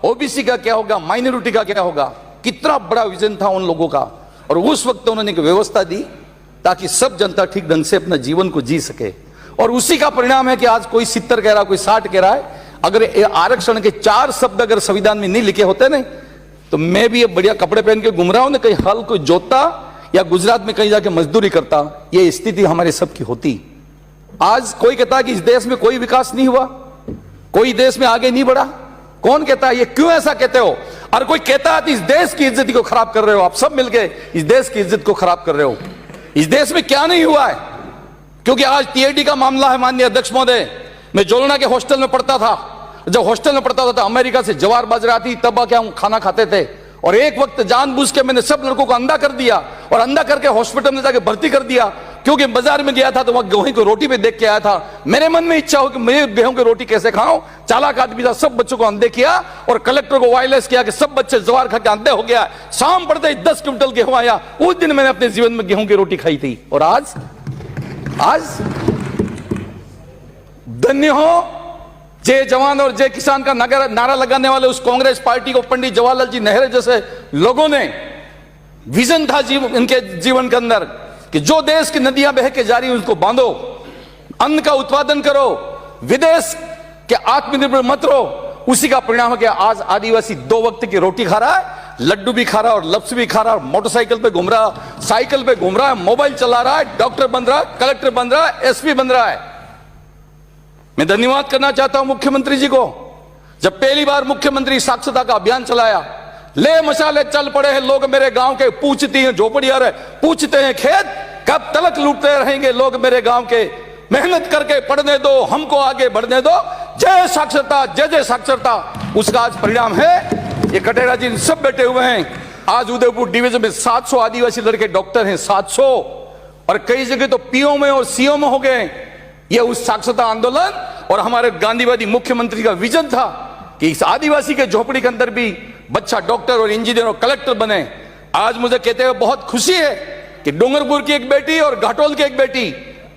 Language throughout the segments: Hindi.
ओबीसी का क्या होगा, माइनॉरिटी का क्या होगा। कितना बड़ा विजन था उन लोगों का। और उस वक्त उन्होंने एक व्यवस्था दी ताकि सब जनता ठीक ढंग से अपना जीवन को जी सके। और उसी का परिणाम है कि आज कोई 70 कह रहा, कोई 60 कह रहा है। अगर आरक्षण के 4 शब्द अगर संविधान में नहीं लिखे होते ना, तो मैं भी ये बढ़िया कपड़े पहन के घूम रहा हूं ना, कहीं हल कोई जोतता या गुजरात में कहीं जाके मजदूरी करता, ये स्थिति हमारे सबकी होती। आज कोई कहता है कि इस देश में कोई विकास नहीं हुआ, कोई देश में आगे नहीं बढ़ा। कौन कहता है ये? क्यों ऐसा कहते हो? और कोई कहता है कि इस देश की इज्जत को खराब कर रहे हो, आप सब मिलके इस देश की इज्जत को खराब कर रहे हो। इस देश में क्या नहीं हुआ है? क्योंकि आज टीआईडी का मामला है। माननीय अध्यक्ष महोदय, मैं जोलना के हॉस्टल में पढ़ता था। जब हॉस्टल में पढ़ता था तो अमेरिका से जवार बाजरा आती, तब क्या हम खाना खाते थे। और एक वक्त जानबूझ के मैंने सब लड़कों को अंधा कर दिया और अंधा करके हॉस्पिटल में जाके भर्ती कर दिया, क्योंकि बाजार में गया था तो वहां गेहूं की रोटी पे देख के आया था। मेरे मन में इच्छा हो कि मैं गेहूं की रोटी कैसे खाऊं। चालाक आदमी था, सब बच्चों को अंधे किया और कलेक्टर को वायरलेस किया कि सब बच्चे जवार खा के अंधे हो गया। शाम पड़ते ही 10 क्विंटल गेहूं आया। उस दिन मैंने अपने जीवन में गेहूं की रोटी खाई थी। और आज धन्य हो जय जवान और जय किसान का नारा लगाने वाले उस कांग्रेस पार्टी को पंडित जवाहरलाल जी नेहरू जैसे लोगों ने, विजन था इनके जीवन के अंदर कि जो देश की नदियां बह के जा रही उनको बांधो, अन्न का उत्पादन करो, विदेश के आत्मनिर्भर मत रहो। उसी का परिणाम है कि आज आदिवासी 2 वक्त की रोटी खा रहा है, लड्डू भी खा रहा है और लप्स भी खा रहा है, मोटरसाइकिल पे घूम रहा है, साइकिल पे घूम रहा है, मोबाइल चला रहा है, डॉक्टर बन रहा है, कलेक्टर बन रहा है, एसपी बन रहा है। मैं धन्यवाद करना चाहता हूं मुख्यमंत्री जी को। जब पहली बार मुख्यमंत्री साक्षरता का अभियान चलाया, ले मशाले चल पड़े हैं लोग मेरे गांव के, पूछती हैं झोपड़ियां रहे, पूछते हैं खेत, कब तलक लूटते रहेंगे लोग मेरे गांव के, मेहनत करके पढ़ने दो, हमको आगे बढ़ने दो, जय साक्षरता, जय जय साक्षरता। उसका आज परिणाम है ये कटेरा जी सब बैठे हुए हैं। आज उदयपुर डिवीजन में 700 आदिवासी लड़के डॉक्टर हैं, 700, और कई जगह तो पीओ में और सीओ में हो गए। यह उस साक्षरता आंदोलन और हमारे गांधीवादी मुख्यमंत्री का विजन था कि इस आदिवासी के झोपड़ी के अंदर भी बच्चा डॉक्टर और इंजीनियर और कलेक्टर बने। आज मुझे कहते हुए बहुत खुशी है कि डूंगरपुर की एक बेटी और घाटोल की एक बेटी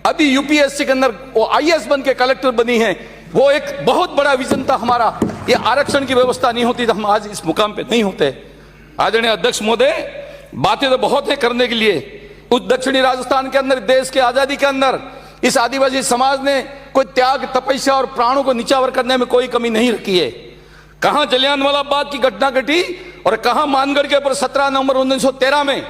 अभी यूपीएससी के अंदर वो आईएएस बन के कलेक्टर बनी है। वो एक बहुत बड़ा विजन था हमारा। ये आरक्षण की व्यवस्था नहीं होती तो हम आज इस मुकाम पे नहीं होते। आदरणीय अध्यक्ष महोदय, बातें तो बहुत है करने के लिए। उस दक्षिणी राजस्थान के अंदर, देश की आजादी के अंदर इस आदिवासी समाज ने कोई त्याग, तपस्या और प्राणों को निछावर करने में कोई कमी नहीं रखी है। कहां जलियांवाला बाग की घटना घटी और कहां मानगढ़ के ऊपर 17 नवंबर 1913 में,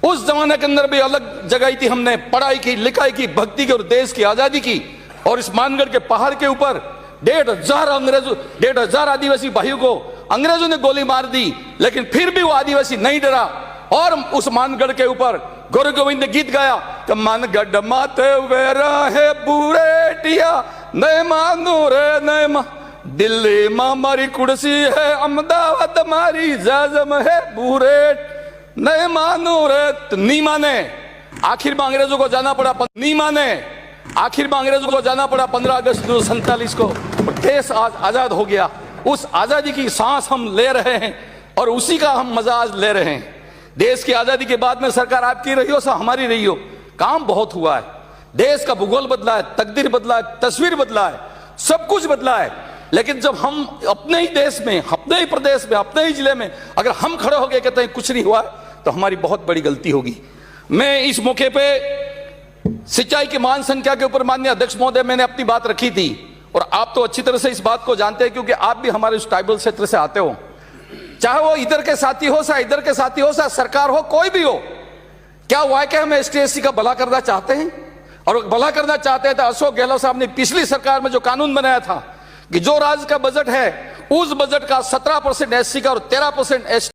उस जमाने के अंदर भी अलग जगाई थी हमने, पढ़ाई की, लिखाई की, भक्ति की और देश की आजादी की। और इस मानगढ़ के पहाड़ के ऊपर 1,500 आदिवासी भाइयों को अंग्रेजों ने गोली मार दी, लेकिन फिर भी वो आदिवासी नहीं डरा। और उस मानगढ़ के ऊपर गुरु गोविंद ने गीत गाया कि मानगढ़ माते वेरा है बुरेटिया, नए मानो रे नए मा, दिल्ली मां मारी कुर्सी है, अहमदाबाद मारी जाजम है बुरेट, नए मानो रे। नहीं माने, आखिर में अंग्रेजों को जाना पड़ा। नहीं माने, आखिर में अंग्रेजों को जाना पड़ा 15 अगस्त 1947 को। देश आज आजाद हो गया। उस आजादी की सांस हम ले रहे हैं और उसी का हम मजा आज ले रहे हैं। देश की आजादी के बाद में सरकार आपकी रही हो सा हमारी रही हो, काम बहुत हुआ है। देश का भूगोल बदला है, तकदीर बदला है, तस्वीर बदला है, सब कुछ बदला है। लेकिन जब हम अपने ही देश में, अपने ही प्रदेश में, अपने ही जिले में अगर हम खड़े हो गए कहते हैं कुछ नहीं हुआ तो हमारी बहुत बड़ी गलती होगी। मैं इस मौके पे सिंचाई की मान संख्या के ऊपर माननीय अध्यक्ष महोदय मैंने अपनी बात रखी थी और आप तो अच्छी तरह से इस बात को जानते हैं क्योंकि आप भी हमारे उस ट्राइबल क्षेत्र से आते हो। चाहे वो इधर के साथी हो सा, इधर के साथी हो सा, सरकार हो, कोई भी हो, क्या वाकई हम एसटी एससी का भला करना चाहते हैं? और भला करना चाहते हैं तो अशोक गहलोत साहब ने पिछली सरकार में जो कानून बनाया था कि जो राज्य का बजट है उस बजट का 17% एससी का और 13% एसटी